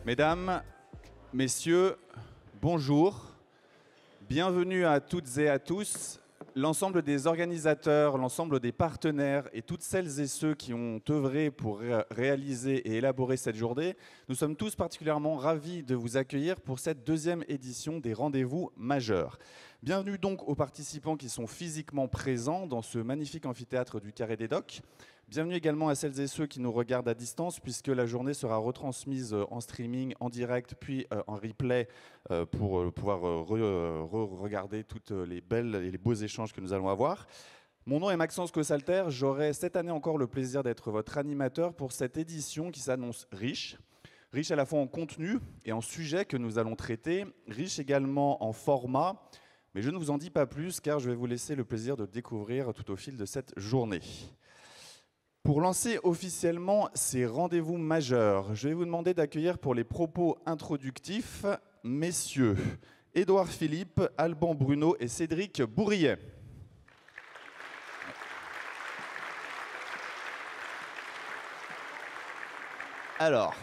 Mesdames, Messieurs, bonjour. Bienvenue à toutes et à tous. L'ensemble des organisateurs, l'ensemble des partenaires et toutes celles et ceux qui ont œuvré pour réaliser et élaborer cette journée, nous sommes tous particulièrement ravis de vous accueillir pour cette deuxième édition des rendez-vous majeurs. Bienvenue donc aux participants qui sont physiquement présents dans ce magnifique amphithéâtre du Carré des Docks. Bienvenue également à celles et ceux qui nous regardent à distance, puisque la journée sera retransmise en streaming, en direct, puis en replay pour pouvoir regarder toutes les belles et les beaux échanges que nous allons avoir. Mon nom est Maxence Cossalter, j'aurai cette année encore le plaisir d'être votre animateur pour cette édition qui s'annonce riche. Riche à la fois en contenu et en sujets que nous allons traiter, riche également en format, mais je ne vous en dis pas plus car je vais vous laisser le plaisir de découvrir tout au fil de cette journée. Pour lancer officiellement ces rendez-vous majeurs, je vais vous demander d'accueillir pour les propos introductifs messieurs Édouard Philippe, Alban Bruno et Cédric Bourrier. Alors,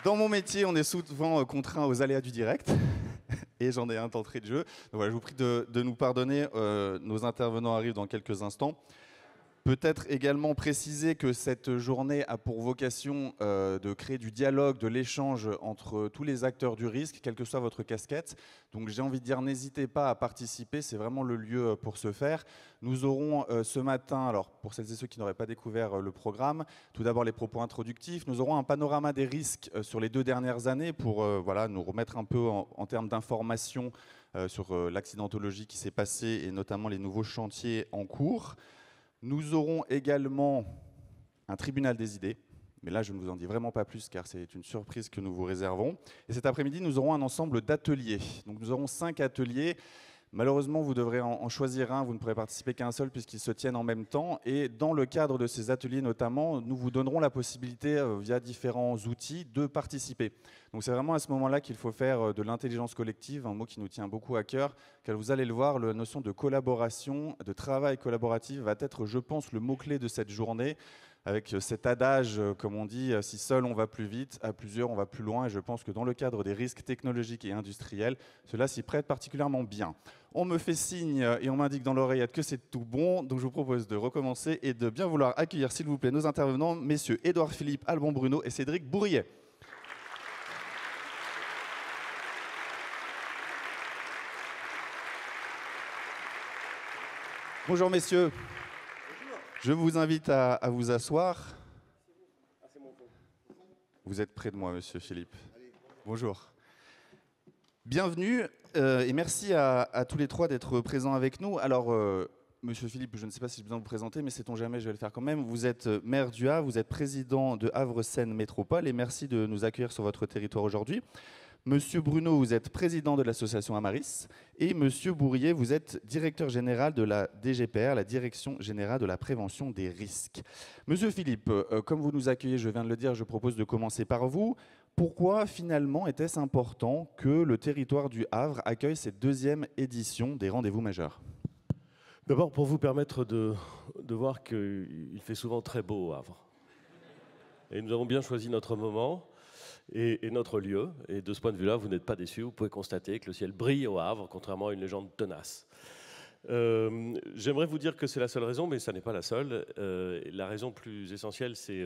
dans mon métier, on est souvent contraint aux aléas du direct. Et j'en ai un d'entrée de jeu. Donc voilà, je vous prie de nous pardonner. Nos intervenants arrivent dans quelques instants. Peut-être également préciser que cette journée a pour vocation de créer du dialogue, de l'échange entre tous les acteurs du risque, quelle que soit votre casquette. Donc j'ai envie de dire, n'hésitez pas à participer, c'est vraiment le lieu pour ce faire. Nous aurons ce matin, alors pour celles et ceux qui n'auraient pas découvert le programme, tout d'abord les propos introductifs. Nous aurons un panorama des risques sur les 2 dernières années pour voilà, nous remettre un peu en termes d'informations sur l'accidentologie qui s'est passée et notamment les nouveaux chantiers en cours. Nous aurons également un tribunal des idées, mais là je ne vous en dis vraiment pas plus car c'est une surprise que nous vous réservons. Et cet après-midi, nous aurons un ensemble d'ateliers. Donc nous aurons 5 ateliers. Malheureusement, vous devrez en choisir un, vous ne pourrez participer qu'à un seul puisqu'ils se tiennent en même temps. Et dans le cadre de ces ateliers notamment, nous vous donnerons la possibilité, via différents outils, de participer. Donc c'est vraiment à ce moment-là qu'il faut faire de l'intelligence collective, un mot qui nous tient beaucoup à cœur, car vous allez le voir, la notion de collaboration, de travail collaboratif va être, je pense, le mot-clé de cette journée, avec cet adage, comme on dit, si seul on va plus vite, à plusieurs on va plus loin, et je pense que dans le cadre des risques technologiques et industriels, cela s'y prête particulièrement bien. On me fait signe et on m'indique dans l'oreillette que c'est tout bon, donc je vous propose de recommencer et de bien vouloir accueillir, s'il vous plaît, nos intervenants, messieurs Édouard Philippe, Alban Bruno et Cédric Bourrier. Bonjour messieurs. Je vous invite à vous asseoir. Vous êtes près de moi, monsieur Philippe. Bonjour. Bienvenue et merci à tous les trois d'être présents avec nous. Alors, monsieur Philippe, je ne sais pas si j'ai besoin de vous présenter, mais sait-on jamais, je vais le faire quand même. Vous êtes maire du Havre, vous êtes président de Havre-Seine Métropole et merci de nous accueillir sur votre territoire aujourd'hui. Monsieur Bruno, vous êtes président de l'association Amaris et monsieur Bourrier, vous êtes directeur général de la DGPR, la Direction Générale de la Prévention des Risques. Monsieur Philippe, comme vous nous accueillez, je viens de le dire, je propose de commencer par vous. Pourquoi finalement était-ce important que le territoire du Havre accueille cette deuxième édition des rendez-vous majeurs ? D'abord, pour vous permettre de voir qu'il fait souvent très beau au Havre. Et nous avons bien choisi notre moment. Et notre lieu. Et de ce point de vue-là, vous n'êtes pas déçus. Vous pouvez constater que le ciel brille au Havre, contrairement à une légende tenace. J'aimerais vous dire que c'est la seule raison, mais ça n'est pas la seule. La raison plus essentielle, c'est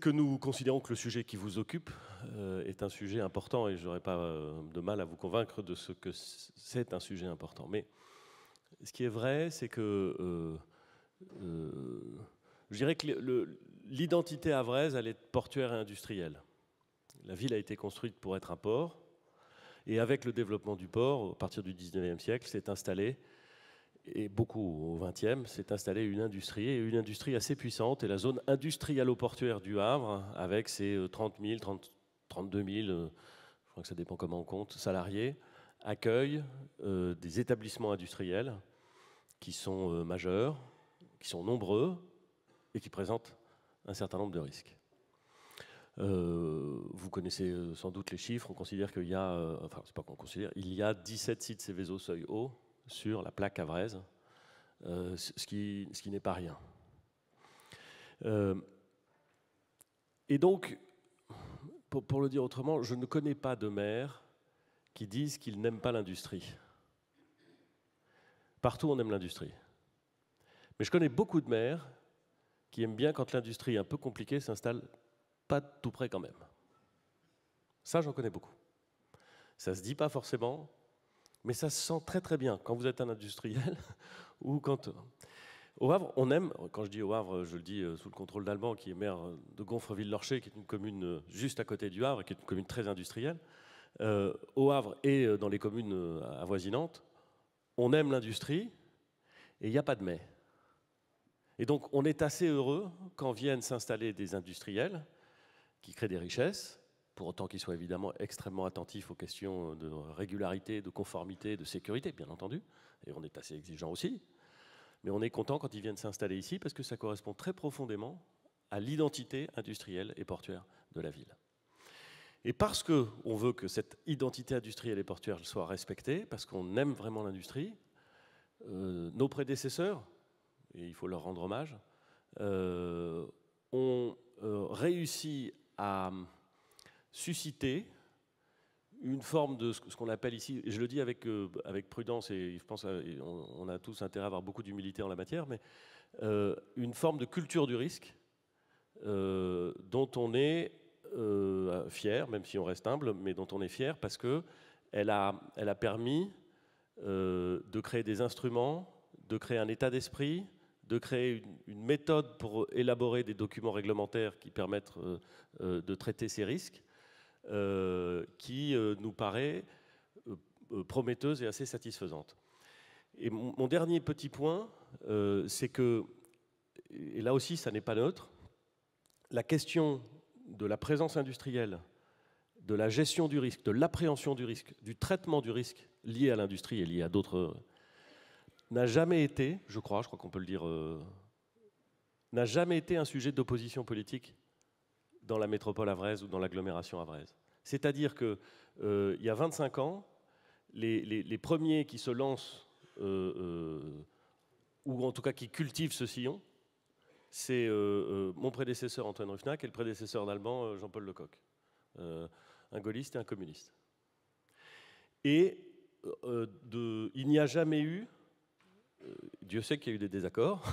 que nous considérons que le sujet qui vous occupe est un sujet important, et je n'aurai pas de mal à vous convaincre de ce que c'est un sujet important. Mais ce qui est vrai, c'est que je dirais que l'identité havraise, elle est portuaire et industrielle. La ville a été construite pour être un port, et avec le développement du port, à partir du 19e siècle, s'est installé, et beaucoup au 20e, s'est installée une industrie assez puissante, et la zone industrialo-portuaire du Havre, avec ses 30 000, 32 000, je crois que ça dépend comment on compte, salariés, accueille des établissements industriels qui sont majeurs, qui sont nombreux, et qui présentent un certain nombre de risques. Vous connaissez sans doute les chiffres, on considère qu'il y a, enfin c'est pas qu'on considère, il y a 17 sites Seveso seuil haut sur la plaque havraise, ce qui n'est pas rien. Et donc, pour le dire autrement, je ne connais pas de maires qui disent qu'ils n'aiment pas l'industrie. Partout, on aime l'industrie. Mais je connais beaucoup de maires qui aiment bien quand l'industrie un peu compliquée s'installe pas tout près quand même. Ça, j'en connais beaucoup. Ça se dit pas forcément, mais ça se sent très très bien quand vous êtes un industriel ou quand... Au Havre, on aime, quand je dis au Havre, je le dis sous le contrôle d'Alban, qui est maire de Gonfreville-Lorcher, qui est une commune juste à côté du Havre, qui est une commune très industrielle. Au Havre et dans les communes avoisinantes, on aime l'industrie et il n'y a pas de mais. Et donc on est assez heureux quand viennent s'installer des industriels qui créent des richesses, pour autant qu'ils soient évidemment extrêmement attentifs aux questions de régularité, de conformité, de sécurité, bien entendu, et on est assez exigeant aussi. Mais on est content quand ils viennent s'installer ici parce que ça correspond très profondément à l'identité industrielle et portuaire de la ville. Et parce qu'on veut que cette identité industrielle et portuaire soit respectée, parce qu'on aime vraiment l'industrie, nos prédécesseurs, et il faut leur rendre hommage, ont réussi à susciter une forme de ce qu'on appelle ici, et je le dis avec prudence, et je pense qu'on a tous intérêt à avoir beaucoup d'humilité en la matière, mais une forme de culture du risque dont on est fier, même si on reste humble, mais dont on est fier parce qu'elle a permis de créer des instruments, de créer un état d'esprit, de créer une méthode pour élaborer des documents réglementaires qui permettent de traiter ces risques, qui nous paraît prometteuse et assez satisfaisante. Et mon dernier petit point, c'est que, et là aussi ça n'est pas neutre, la question de la présence industrielle, de la gestion du risque, de l'appréhension du risque, du traitement du risque lié à l'industrie et lié à d'autres, n'a jamais été, je crois qu'on peut le dire, n'a jamais été un sujet d'opposition politique dans la métropole havraise ou dans l'agglomération havraise. C'est-à-dire qu'il y a 25 ans, les premiers qui se lancent, ou en tout cas qui cultivent ce sillon, c'est mon prédécesseur Antoine Ruffnac et le prédécesseur d'Alban, Jean-Paul Lecoq, un gaulliste et un communiste. Et il n'y a jamais eu, Dieu sait qu'il y a eu des désaccords,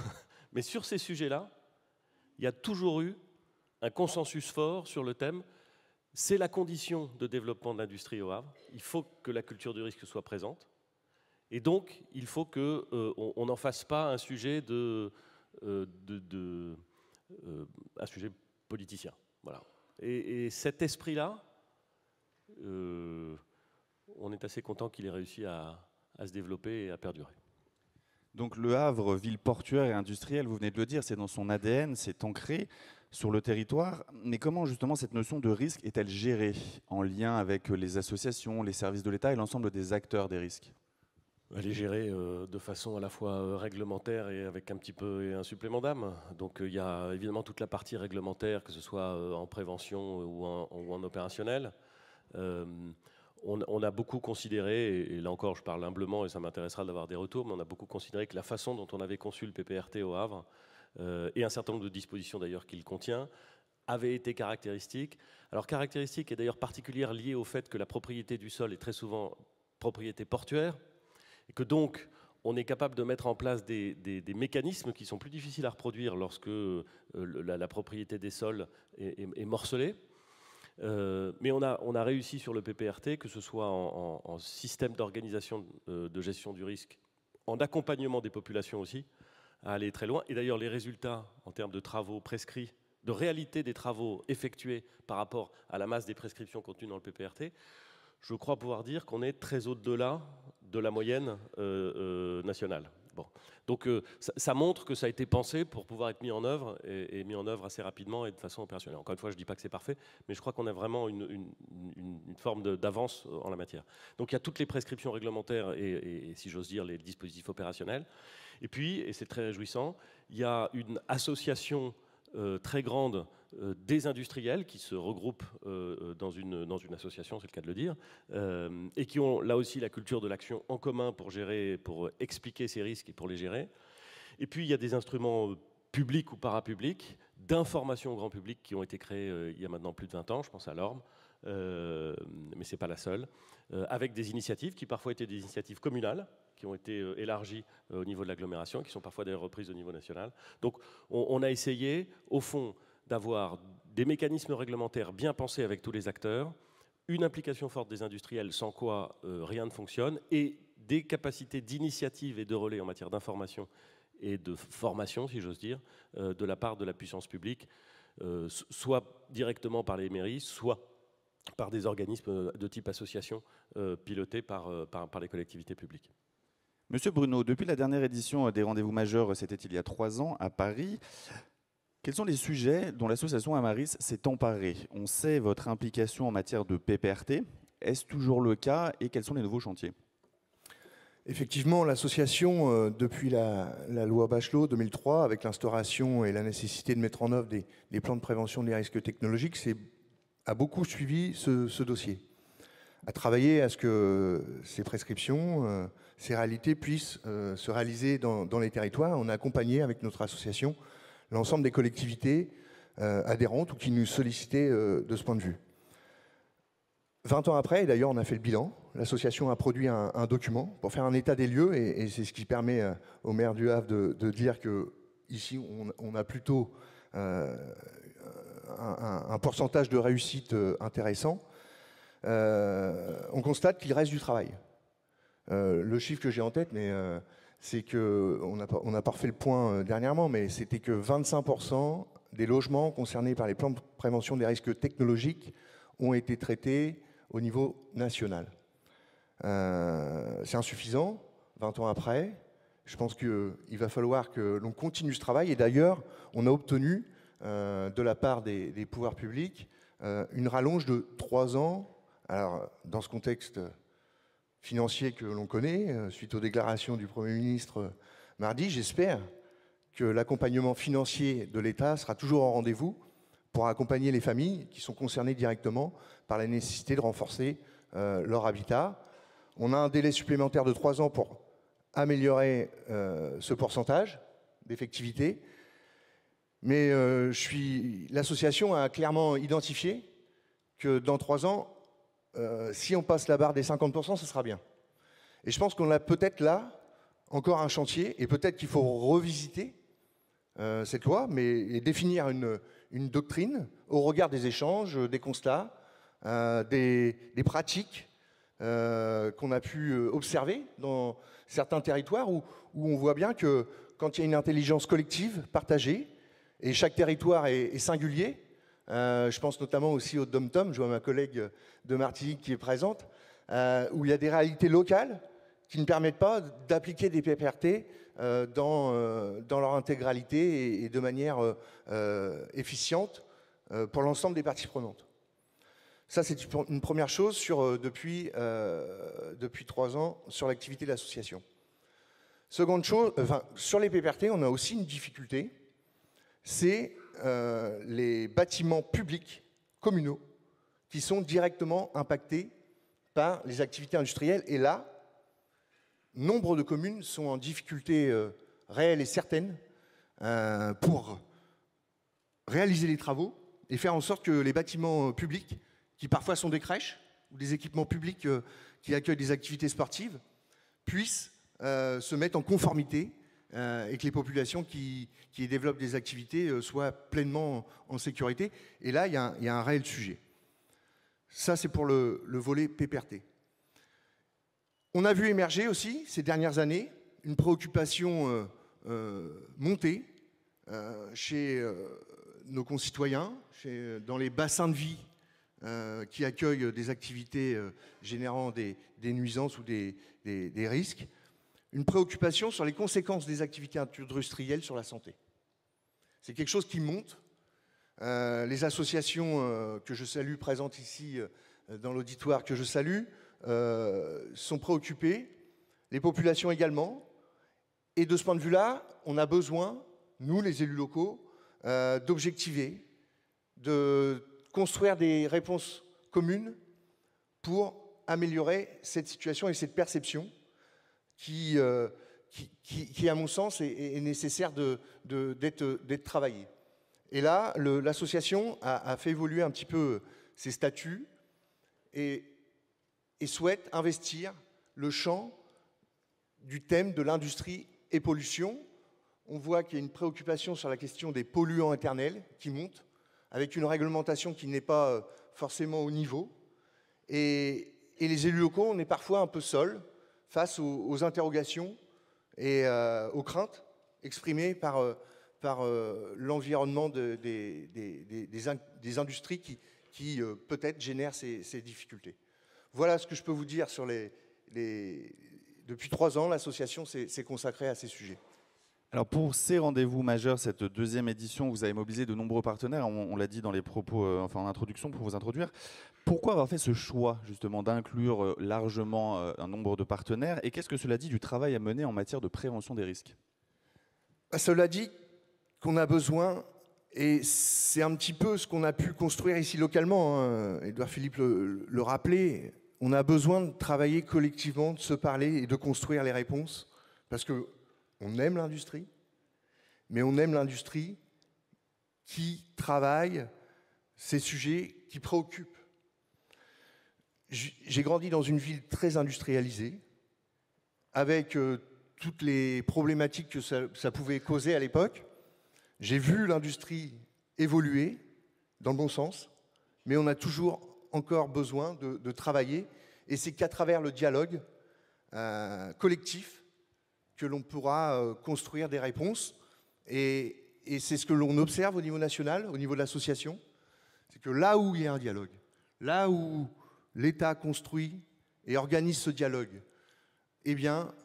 mais sur ces sujets-là, il y a toujours eu un consensus fort sur le thème. C'est la condition de développement de l'industrie au Havre. Il faut que la culture du risque soit présente. Et donc, il faut qu'on n'en fasse pas un sujet un sujet politicien. Voilà. Et cet esprit-là, on est assez content qu'il ait réussi à se développer et à perdurer. Donc le Havre, ville portuaire et industrielle, vous venez de le dire, c'est dans son ADN, c'est ancré sur le territoire. Mais comment justement cette notion de risque est-elle gérée en lien avec les associations, les services de l'État et l'ensemble des acteurs des risques? Elle est gérée de façon à la fois réglementaire et avec un petit peu un supplément d'âme. Donc il y a évidemment toute la partie réglementaire, que ce soit en prévention ou en opérationnel. On a beaucoup considéré, et là encore je parle humblement et ça m'intéressera d'avoir des retours, mais on a beaucoup considéré que la façon dont on avait conçu le PPRT au Havre, et un certain nombre de dispositions d'ailleurs qu'il contient, avait été caractéristique. Alors caractéristique et d'ailleurs particulière liée au fait que la propriété du sol est très souvent propriété portuaire, et que donc on est capable de mettre en place des mécanismes qui sont plus difficiles à reproduire lorsque la propriété des sols est morcelée. Mais on a réussi sur le PPRT, que ce soit en système d'organisation de gestion du risque, en accompagnement des populations aussi, à aller très loin. Et d'ailleurs, les résultats en termes de travaux prescrits, de réalité des travaux effectués par rapport à la masse des prescriptions contenues dans le PPRT, je crois pouvoir dire qu'on est très au-delà de la moyenne nationale. Bon. Donc ça montre que ça a été pensé pour pouvoir être mis en œuvre et mis en œuvre assez rapidement et de façon opérationnelle. Encore une fois, je ne dis pas que c'est parfait, mais je crois qu'on a vraiment une forme d'avance en la matière. Donc il y a toutes les prescriptions réglementaires et si j'ose dire, les dispositifs opérationnels. Et puis, et c'est très réjouissant, il y a une association très grande des industriels qui se regroupent dans une association, c'est le cas de le dire, et qui ont là aussi la culture de l'action en commun pour gérer, pour expliquer ces risques et pour les gérer. Et puis il y a des instruments publics ou parapublics, d'information au grand public qui ont été créés il y a maintenant plus de 20 ans, je pense à l'ORM, mais ce n'est pas la seule, avec des initiatives qui parfois étaient des initiatives communales, qui ont été élargies au niveau de l'agglomération, qui sont parfois des reprises au niveau national. Donc on a essayé, au fond, d'avoir des mécanismes réglementaires bien pensés avec tous les acteurs, une implication forte des industriels sans quoi rien ne fonctionne, et des capacités d'initiative et de relais en matière d'information et de formation, si j'ose dire, de la part de la puissance publique, soit directement par les mairies, soit par des organismes de type association pilotés par les collectivités publiques. Monsieur Bruno, depuis la dernière édition des Rendez-vous majeurs, c'était il y a 3 ans à Paris, quels sont les sujets dont l'association Amaris s'est emparée? On sait votre implication en matière de PPRT. Est-ce toujours le cas et quels sont les nouveaux chantiers? Effectivement, l'association, depuis la loi Bachelot 2003, avec l'instauration et la nécessité de mettre en œuvre des plans de prévention des risques technologiques, a beaucoup suivi ce dossier, a travaillé à ce que ces prescriptions, ces réalités puissent se réaliser dans les territoires. On a accompagné avec notre association l'ensemble des collectivités adhérentes ou qui nous sollicitaient de ce point de vue. 20 ans après, et d'ailleurs on a fait le bilan, l'association a produit un document pour faire un état des lieux, et c'est ce qui permet au maire du Havre de dire qu'ici on a plutôt un pourcentage de réussite intéressant. On constate qu'il reste du travail. Le chiffre que j'ai en tête, mais c'est qu'on n'a pas refait le point dernièrement, mais c'était que 25% des logements concernés par les plans de prévention des risques technologiques ont été traités au niveau national. C'est insuffisant, 20 ans après. Je pense qu'il va falloir que l'on continue ce travail. Et d'ailleurs, on a obtenu de la part des pouvoirs publics une rallonge de 3 ans. Alors, dans ce contexte financier que l'on connaît, suite aux déclarations du Premier ministre mardi, j'espère que l'accompagnement financier de l'État sera toujours au rendez-vous pour accompagner les familles qui sont concernées directement par la nécessité de renforcer leur habitat. On a un délai supplémentaire de 3 ans pour améliorer ce pourcentage d'effectivité. Mais l'association a clairement identifié que dans 3 ans, si on passe la barre des 50%, ce sera bien. Et je pense qu'on a peut-être là encore un chantier, et peut-être qu'il faut revisiter cette loi, mais définir une doctrine au regard des échanges, des constats, des pratiques qu'on a pu observer dans certains territoires où on voit bien que quand il y a une intelligence collective partagée, et chaque territoire est singulier, je pense notamment aussi au Dom-Tom, je vois ma collègue de Martinique qui est présente, où il y a des réalités locales qui ne permettent pas d'appliquer des PPRT dans leur intégralité et de manière efficiente pour l'ensemble des parties prenantes. Ça, c'est une première chose depuis 3 ans sur l'activité de l'association. Seconde chose, sur les PPRT, on a aussi une difficulté, c'est les bâtiments publics communaux qui sont directement impactés par les activités industrielles. Et là, nombre de communes sont en difficulté réelle et certaine pour réaliser les travaux et faire en sorte que les bâtiments publics, qui parfois sont des crèches ou des équipements publics qui accueillent des activités sportives, puissent se mettre en conformité et que les populations qui développent des activités soient pleinement en sécurité. Et là, il y a un réel sujet. Ça, c'est pour le volet PPRT. On a vu émerger aussi, ces dernières années, une préoccupation montée chez nos concitoyens, dans les bassins de vie qui accueillent des activités générant des nuisances ou des risques, une préoccupation sur les conséquences des activités industrielles sur la santé. C'est quelque chose qui monte. Les associations que je salue, présentes ici dans l'auditoire que je salue, sont préoccupées, les populations également. Et de ce point de vue-là, on a besoin, nous les élus locaux, d'objectiver, de construire des réponses communes pour améliorer cette situation et cette perception qui qui, à mon sens, est nécessaire d'être travaillé. Et là, l'association a fait évoluer un petit peu ses statuts et souhaite investir le champ du thème de l'industrie et pollution. On voit qu'il y a une préoccupation sur la question des polluants éternels qui monte, avec une réglementation qui n'est pas forcément au niveau. Et les élus locaux, on est parfois un peu seuls face aux interrogations et aux craintes exprimées par l'environnement des industries qui peut-être génèrent ces difficultés. Voilà ce que je peux vous dire sur Depuis 3 ans, l'association s'est consacrée à ces sujets. Alors pour ces rendez-vous majeurs, cette deuxième édition, vous avez mobilisé de nombreux partenaires, on l'a dit dans les propos, en introduction, pour vous introduire. Pourquoi avoir fait ce choix justement d'inclure largement un nombre de partenaires et qu'est-ce que cela dit du travail à mener en matière de prévention des risques? Cela dit qu'on a besoin, et c'est un petit peu ce qu'on a pu construire ici localement, hein, Édouard Philippe le rappelait, on a besoin de travailler collectivement, de se parler et de construire les réponses, parce qu'on aime l'industrie, mais on aime l'industrie qui travaille ces sujets qui préoccupent. J'ai grandi dans une ville très industrialisée, avec toutes les problématiques que ça pouvait causer à l'époque. J'ai vu l'industrie évoluer dans le bon sens, mais on a toujours encore besoin de travailler, et c'est qu'à travers le dialogue collectif que l'on pourra construire des réponses, et c'est ce que l'on observe au niveau national, au niveau de l'association, c'est que là où il y a un dialogue, là où l'État construit et organise ce dialogue, eh bien,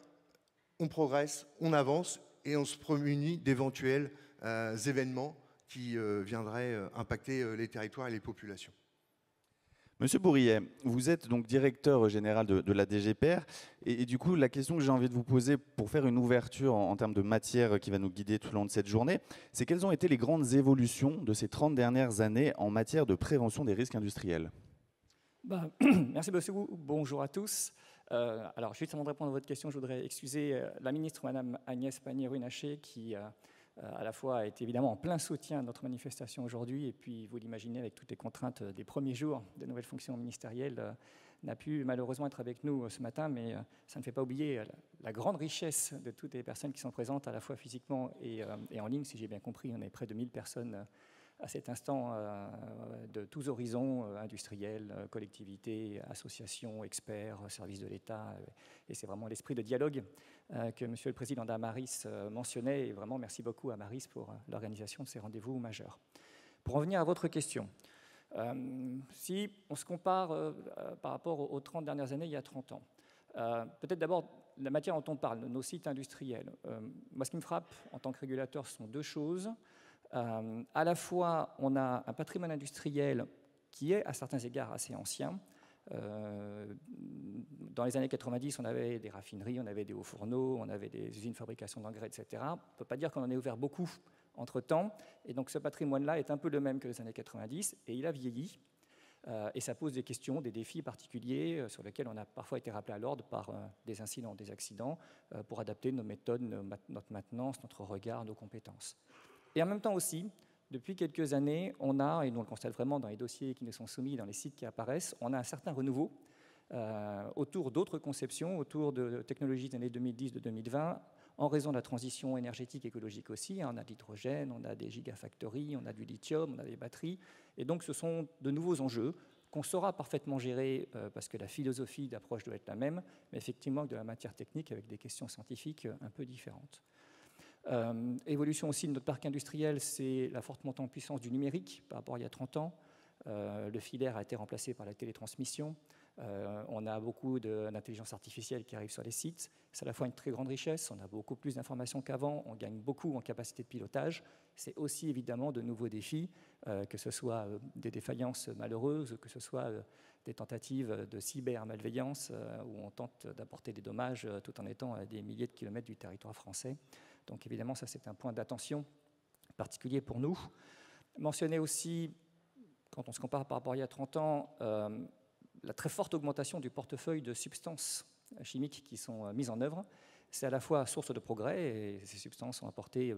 on progresse, on avance, et on se prémunit d'éventuels événements qui viendraient impacter les territoires et les populations. Monsieur Bourriet, vous êtes donc directeur général de la DGPR et du coup la question que j'ai envie de vous poser pour faire une ouverture en termes de matière qui va nous guider tout au long de cette journée, c'est quelles ont été les grandes évolutions de ces 30 dernières années en matière de prévention des risques industriels? Merci beaucoup, bonjour à tous. Alors juste avant de répondre à votre question, je voudrais excuser la ministre Madame Agnès Pannier-Runacher qui à la fois est évidemment en plein soutien à notre manifestation aujourd'hui, et puis vous l'imaginez avec toutes les contraintes des premiers jours de nouvelles fonctions ministérielles, n'a pu malheureusement être avec nous ce matin, mais ça ne fait pas oublier la grande richesse de toutes les personnes qui sont présentes à la fois physiquement et en ligne. Si j'ai bien compris, on est près de 1000 personnes à cet instant de tous horizons, industriels, collectivités, associations, experts, services de l'État. Et c'est vraiment l'esprit de dialogue que Monsieur le Président d'Amaris mentionnait. Et vraiment, merci beaucoup à Amaris pour l'organisation de ces rendez-vous majeurs. Pour en venir à votre question, si on se compare par rapport aux 30 dernières années, il y a 30 ans, peut-être d'abord la matière dont on parle, nos sites industriels. Moi, ce qui me frappe en tant que régulateur, ce sont deux choses. À la fois, on a un patrimoine industriel qui est à certains égards assez ancien. Dans les années 90, on avait des raffineries, on avait des hauts fourneaux, on avait des usines de fabrication d'engrais, etc. On ne peut pas dire qu'on en ait ouvert beaucoup entre-temps. Et donc ce patrimoine-là est un peu le même que les années 90, et il a vieilli. Et ça pose des questions, des défis particuliers sur lesquels on a parfois été rappelé à l'ordre par des incidents, des accidents, pour adapter nos méthodes, notre maintenance, notre regard, nos compétences. Et en même temps aussi, depuis quelques années, on a, et nous on le constate vraiment dans les dossiers qui nous sont soumis, dans les sites qui apparaissent, on a un certain renouveau autour d'autres conceptions, autour de technologies des années 2010, de 2020, en raison de la transition énergétique écologique aussi. On a de l'hydrogène, on a des gigafactories, on a du lithium, on a des batteries. Et donc ce sont de nouveaux enjeux qu'on saura parfaitement gérer parce que la philosophie d'approche doit être la même, mais effectivement de la matière technique avec des questions scientifiques un peu différentes. Évolution aussi de notre parc industriel, c'est la forte montée en puissance du numérique par rapport à il y a 30 ans. Le filaire a été remplacé par la télétransmission. On a beaucoup d'intelligence artificielle qui arrive sur les sites. C'est à la fois une très grande richesse, on a beaucoup plus d'informations qu'avant, on gagne beaucoup en capacité de pilotage. C'est aussi évidemment de nouveaux défis, que ce soit des défaillances malheureuses, que ce soit des tentatives de cyber-malveillance où on tente d'apporter des dommages tout en étant à des milliers de kilomètres du territoire français. Donc évidemment, ça c'est un point d'attention particulier pour nous. Mentionner aussi, quand on se compare par rapport à il y a 30 ans, la très forte augmentation du portefeuille de substances chimiques qui sont mises en œuvre. c'est à la fois source de progrès, et ces substances sont apportées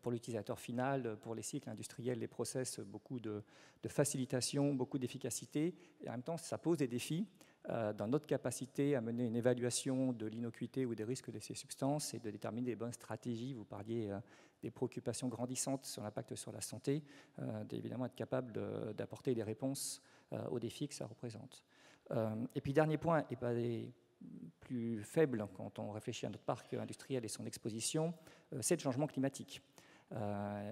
pour l'utilisateur final, pour les cycles industriels, les process, beaucoup de facilitation, beaucoup d'efficacité, et en même temps, ça pose des défis dans notre capacité à mener une évaluation de l'innocuité ou des risques de ces substances et de déterminer les bonnes stratégies. Vous parliez des préoccupations grandissantes sur l'impact sur la santé, d'évidemment être capable d'apporter des réponses aux défis que ça représente. Et puis, dernier point, et pas des plus faibles quand on réfléchit à notre parc industriel et son exposition, c'est le changement climatique.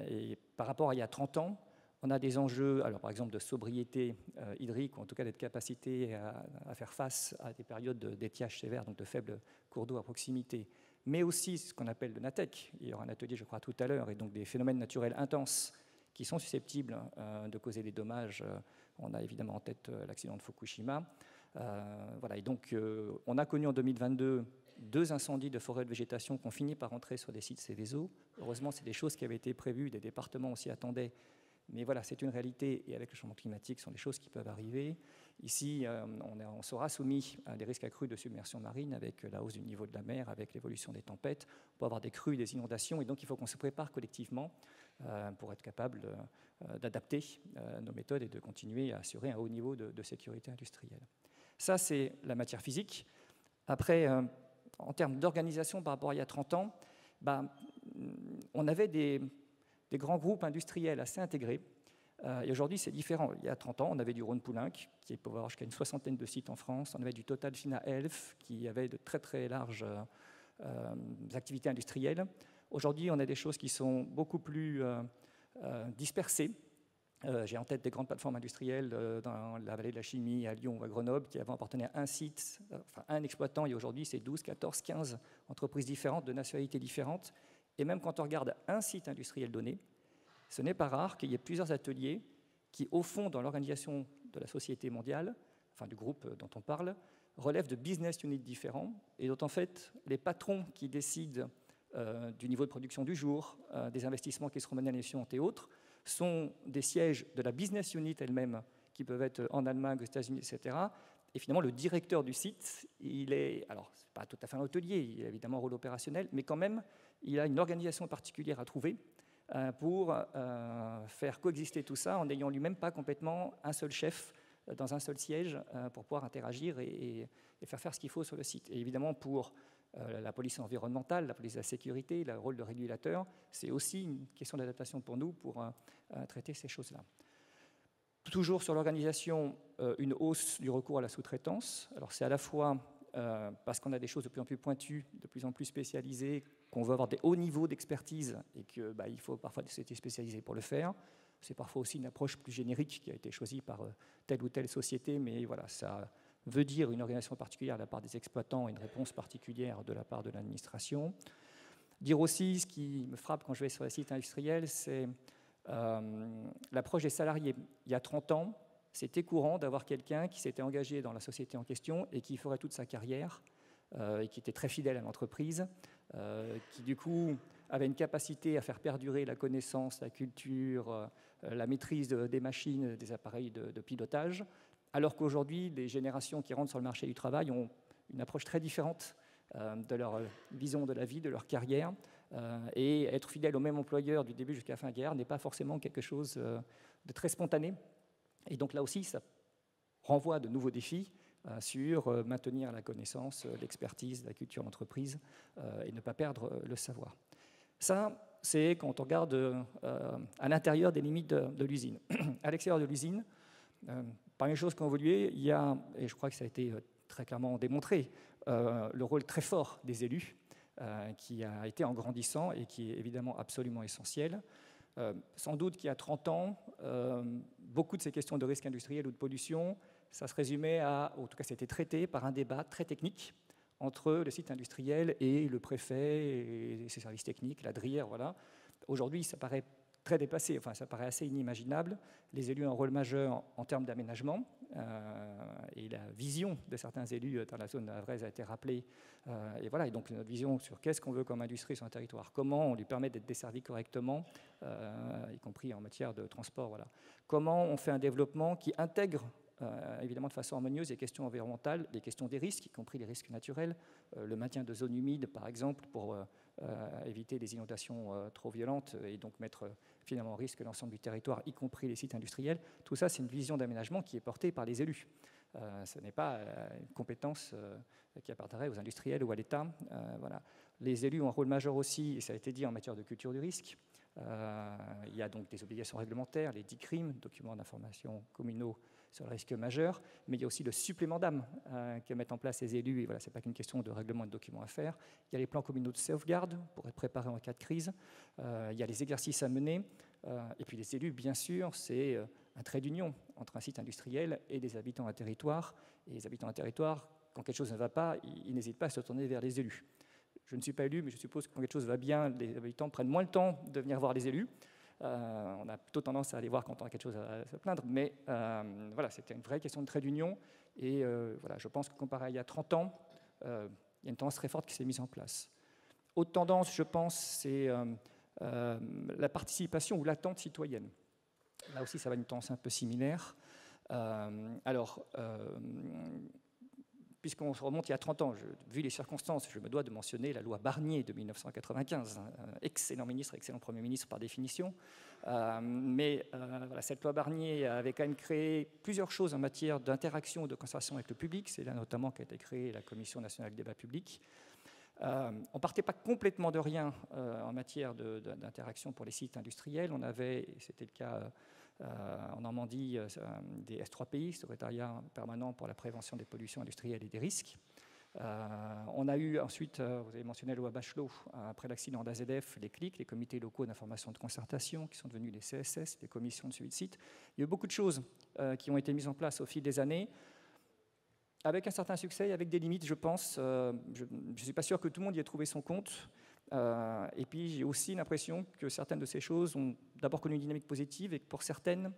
Et par rapport à il y a 30 ans, on a des enjeux, alors par exemple de sobriété hydrique, ou en tout cas d'être capacité à faire face à des périodes d'étiage sévère, donc de faibles cours d'eau à proximité, mais aussi ce qu'on appelle le NATEC. Il y aura un atelier, je crois, tout à l'heure, et donc des phénomènes naturels intenses qui sont susceptibles de causer des dommages. On a évidemment en tête l'accident de Fukushima. Voilà, et donc on a connu en 2022 2 incendies de forêt de végétation qui ont fini par entrer sur des sites Céveso. Heureusement, c'est des choses qui avaient été prévues, des départements aussi attendaient. Mais voilà, c'est une réalité, et avec le changement climatique, ce sont des choses qui peuvent arriver. Ici, on sera soumis à des risques accrus de submersion marine avec la hausse du niveau de la mer, avec l'évolution des tempêtes. On peut avoir des crues, des inondations, et donc il faut qu'on se prépare collectivement pour être capable d'adapter nos méthodes et de continuer à assurer un haut niveau de sécurité industrielle. Ça, c'est la matière physique. Après, en termes d'organisation par rapport à il y a 30 ans, on avait des grands groupes industriels assez intégrés. Et aujourd'hui, c'est différent. Il y a 30 ans, on avait du Rhône-Poulenc, qui pouvait avoir jusqu'à une 60aine de sites en France. On avait du Total Fina Elf, qui avait de très très larges activités industrielles. Aujourd'hui, on a des choses qui sont beaucoup plus dispersées. J'ai en tête des grandes plateformes industrielles dans la vallée de la chimie, à Lyon ou à Grenoble, qui avant appartenaient à un site, enfin un exploitant, et aujourd'hui c'est 12, 14, 15 entreprises différentes, de nationalités différentes. Et même quand on regarde un site industriel donné, ce n'est pas rare qu'il y ait plusieurs ateliers qui, au fond, dans l'organisation de la société mondiale, enfin du groupe dont on parle, relèvent de business units différents, et dont en fait les patrons qui décident du niveau de production du jour, des investissements qui seront menés à l'émission et autres, sont des sièges de la business unit elle-même, qui peuvent être en Allemagne, aux États-Unis, etc. Et finalement, le directeur du site, il est, alors, ce n'est pas tout à fait un hôtelier, il a évidemment un rôle opérationnel, mais quand même, il a une organisation particulière à trouver pour faire coexister tout ça en n'ayant lui-même pas complètement un seul chef dans un seul siège pour pouvoir interagir et faire ce qu'il faut sur le site. Et évidemment, pour la police environnementale, la police de la sécurité, le rôle de régulateur, c'est aussi une question d'adaptation pour nous pour traiter ces choses-là. Toujours sur l'organisation, une hausse du recours à la sous-traitance. Alors c'est à la fois parce qu'on a des choses de plus en plus pointues, de plus en plus spécialisées, qu'on veut avoir des hauts niveaux d'expertise et qu'il faut parfois des sociétés spécialisées pour le faire. C'est parfois aussi une approche plus générique qui a été choisie par telle ou telle société, mais voilà, ça veut dire une organisation particulière de la part des exploitants et une réponse particulière de la part de l'administration. Dire aussi, ce qui me frappe quand je vais sur les sites industriels, c'est l'approche des salariés. Il y a 30 ans, c'était courant d'avoir quelqu'un qui s'était engagé dans la société en question et qui ferait toute sa carrière et qui était très fidèle à l'entreprise, qui du coup avait une capacité à faire perdurer la connaissance, la culture, la maîtrise des machines, des appareils de pilotage, alors qu'aujourd'hui, les générations qui rentrent sur le marché du travail ont une approche très différente de leur vision de la vie, de leur carrière, et être fidèle au même employeur du début jusqu'à la fin de la guerre n'est pas forcément quelque chose de très spontané. Et donc là aussi, ça renvoie à de nouveaux défis sur maintenir la connaissance, l'expertise, la culture d'entreprise et ne pas perdre le savoir. Ça, c'est quand on regarde à l'intérieur des limites de l'usine. À l'extérieur de l'usine, parmi les choses qui ont évolué, il y a, et je crois que ça a été très clairement démontré, le rôle très fort des élus, qui a été en grandissant et qui est évidemment absolument essentiel. Sans doute qu'il y a 30 ans, beaucoup de ces questions de risque industriel ou de pollution, ça se résumait à, en tout cas c'était traité par un débat très technique entre le site industriel et le préfet et ses services techniques, la DRIR, voilà. Aujourd'hui, ça paraît très dépassé, enfin ça paraît assez inimaginable. Les élus ont un rôle majeur en termes d'aménagement et la vision de certains élus dans la zone havraise a été rappelée. Et voilà, et donc notre vision sur qu'est-ce qu'on veut comme industrie sur un territoire, comment on lui permet d'être desservi correctement, y compris en matière de transport. Voilà. Comment on fait un développement qui intègre évidemment de façon harmonieuse les questions environnementales, les questions des risques, y compris les risques naturels, le maintien de zones humides par exemple pour éviter des inondations trop violentes et donc mettre finalement en risque l'ensemble du territoire, y compris les sites industriels. Tout ça, c'est une vision d'aménagement qui est portée par les élus. Ce n'est pas une compétence qui appartiendrait aux industriels ou à l'État. Voilà. Les élus ont un rôle majeur aussi, et ça a été dit, en matière de culture du risque. Il y a donc des obligations réglementaires, les 10 CRIM, documents d'information communaux sur le risque majeur, mais il y a aussi le supplément d'âme que mettent en place les élus, et voilà, ce n'est pas qu'une question de règlement de documents à faire. Il y a les plans communaux de sauvegarde pour être préparés en cas de crise, il y a les exercices à mener, et puis les élus, bien sûr, c'est un trait d'union entre un site industriel et des habitants d'un territoire, et les habitants d'un territoire, quand quelque chose ne va pas, ils n'hésitent pas à se tourner vers les élus. Je ne suis pas élu, mais je suppose que quand quelque chose va bien, les habitants prennent moins le temps de venir voir les élus. On a plutôt tendance à aller voir quand on a quelque chose à se plaindre, mais voilà, c'était une vraie question de trait d'union. Et voilà, je pense que comparé à il y a 30 ans, il y a une tendance très forte qui s'est mise en place. Autre tendance, je pense, c'est la participation ou l'attente citoyenne. Là aussi, ça va une tendance un peu similaire. Puisqu'on se remonte il y a 30 ans, vu les circonstances, je me dois de mentionner la loi Barnier de 1995, excellent ministre, excellent Premier ministre par définition, mais voilà, cette loi Barnier avait quand même créé plusieurs choses en matière d'interaction, de concertation avec le public, c'est là notamment qu'a été créée la Commission nationale du débat public. On ne partait pas complètement de rien en matière d'interaction pour les sites industriels, on avait, c'était le cas en Normandie, des S3PI, secrétariat permanent pour la prévention des pollutions industrielles et des risques. On a eu ensuite, vous avez mentionné la loi Bachelot, après l'accident d'AZF, les CLIC, les comités locaux d'information et de concertation, qui sont devenus les CSS, les commissions de suivi de site. Il y a eu beaucoup de choses qui ont été mises en place au fil des années, avec un certain succès et avec des limites, je pense. Je ne suis pas sûr que tout le monde y ait trouvé son compte. Et puis j'ai aussi l'impression que certaines de ces choses ont d'abord connu une dynamique positive et que pour certaines,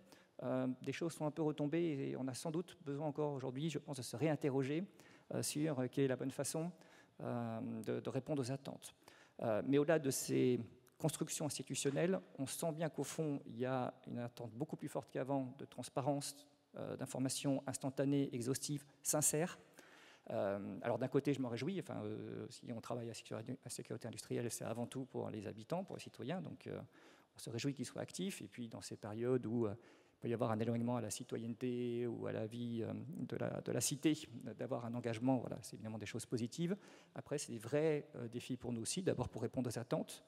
des choses sont un peu retombées et on a sans doute besoin encore aujourd'hui, je pense, de se réinterroger sur quelle est la bonne façon de répondre aux attentes. Mais au-delà de ces constructions institutionnelles, on sent bien qu'au fond, il y a une attente beaucoup plus forte qu'avant de transparence, d'informations instantanées, exhaustives, sincères. Alors d'un côté, je m'en réjouis, enfin, si on travaille à sécurité industrielle, c'est avant tout pour les habitants, pour les citoyens, donc on se réjouit qu'ils soient actifs, et puis dans ces périodes où il peut y avoir un éloignement à la citoyenneté ou à la vie de la cité, d'avoir un engagement, voilà, c'est évidemment des choses positives. Après, c'est des vrais défis pour nous aussi, d'abord pour répondre aux attentes,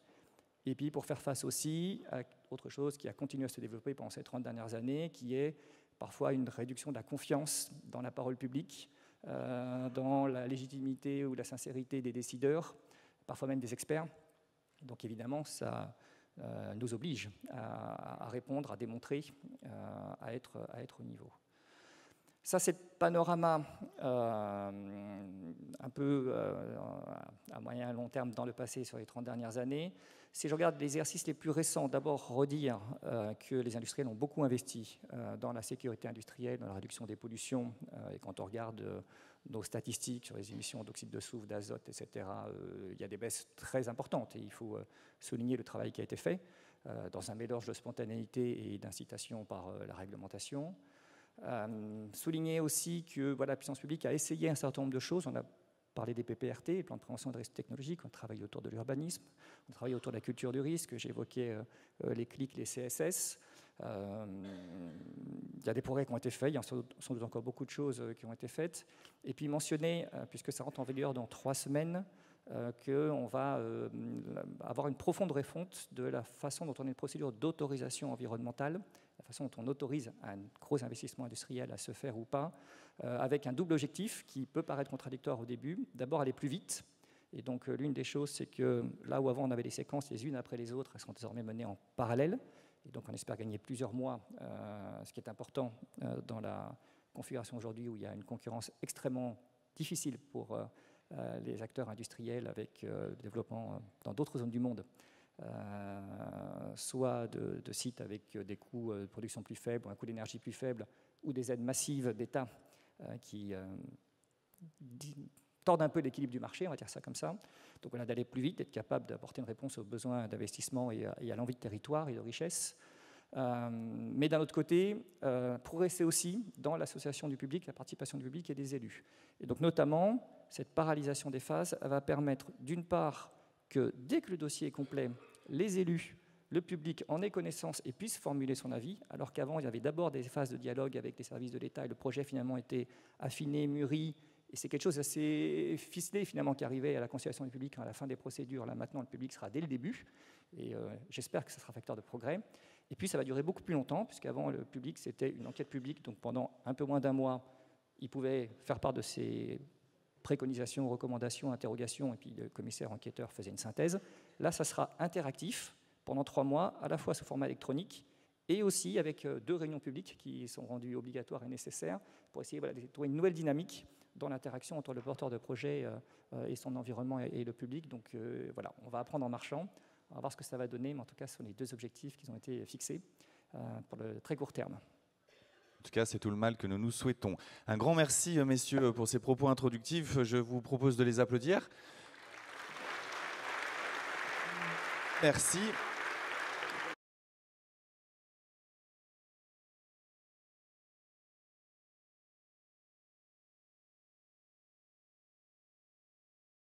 et puis pour faire face aussi à autre chose qui a continué à se développer pendant ces 30 dernières années, qui est parfois une réduction de la confiance dans la parole publique, dans la légitimité ou la sincérité des décideurs, parfois même des experts. Donc évidemment, ça nous oblige à répondre, à démontrer, à être au niveau. Ça, c'est le panorama un peu à moyen et long terme dans le passé sur les 30 dernières années. Si je regarde les exercices les plus récents, d'abord redire que les industriels ont beaucoup investi dans la sécurité industrielle, dans la réduction des pollutions. Et quand on regarde nos statistiques sur les émissions d'oxyde de soufre, d'azote, etc., il y a des baisses très importantes. Et il faut souligner le travail qui a été fait dans un mélange de spontanéité et d'incitation par la réglementation. Souligner aussi que voilà, la puissance publique a essayé un certain nombre de choses. On a parlé des PPRT, les plans de prévention de risques technologiques, on travaille autour de l'urbanisme, on travaille autour de la culture du risque, j'évoquais les CLIC, les CSS. Il y a des progrès qui ont été faits, il y a sans doute encore beaucoup de choses qui ont été faites. Et puis mentionner, puisque ça rentre en vigueur dans 3 semaines, qu'on va avoir une profonde refonte de la façon dont on a une procédure d'autorisation environnementale, la façon dont on autorise un gros investissement industriel à se faire ou pas, avec un double objectif qui peut paraître contradictoire au début. D'abord, aller plus vite. Et donc, l'une des choses, c'est que là où avant on avait des séquences les unes après les autres, elles sont désormais menées en parallèle. Et donc, on espère gagner plusieurs mois, ce qui est important dans la configuration aujourd'hui où il y a une concurrence extrêmement difficile pour les acteurs industriels avec le développement dans d'autres zones du monde, soit de sites avec des coûts de production plus faibles, ou un coût d'énergie plus faible, ou des aides massives d'État qui tordent un peu l'équilibre du marché, on va dire ça comme ça. Donc voilà, d'aller plus vite, d'être capable d'apporter une réponse aux besoins d'investissement et à l'envie de territoire et de richesse. Mais d'un autre côté, progresser aussi dans l'association du public, la participation du public et des élus. Et donc notamment, cette paralysation des phases va permettre d'une part que dès que le dossier est complet, les élus, le public en ait connaissance et puisse formuler son avis, alors qu'avant il y avait d'abord des phases de dialogue avec les services de l'État et le projet finalement était affiné, mûri, et c'est quelque chose d'assez ficelé finalement qui arrivait à la conciliation du public à la fin des procédures. Là maintenant le public sera dès le début, et j'espère que ce sera facteur de progrès. Et puis ça va durer beaucoup plus longtemps, puisqu'avant le public c'était une enquête publique, donc pendant un peu moins d'un mois, il pouvait faire part de ses préconisations, recommandations, interrogations, et puis le commissaire enquêteur faisait une synthèse. Là ça sera interactif pendant 3 mois, à la fois sous format électronique, et aussi avec 2 réunions publiques qui sont rendues obligatoires et nécessaires, pour essayer de trouver une nouvelle dynamique dans l'interaction entre le porteur de projet et son environnement et le public. Donc voilà, on va apprendre en marchant. On va voir ce que ça va donner, mais en tout cas, ce sont les 2 objectifs qui ont été fixés pour le très court terme. En tout cas, c'est tout le mal que nous nous souhaitons. Un grand merci, messieurs, pour ces propos introductifs. Je vous propose de les applaudir. Merci.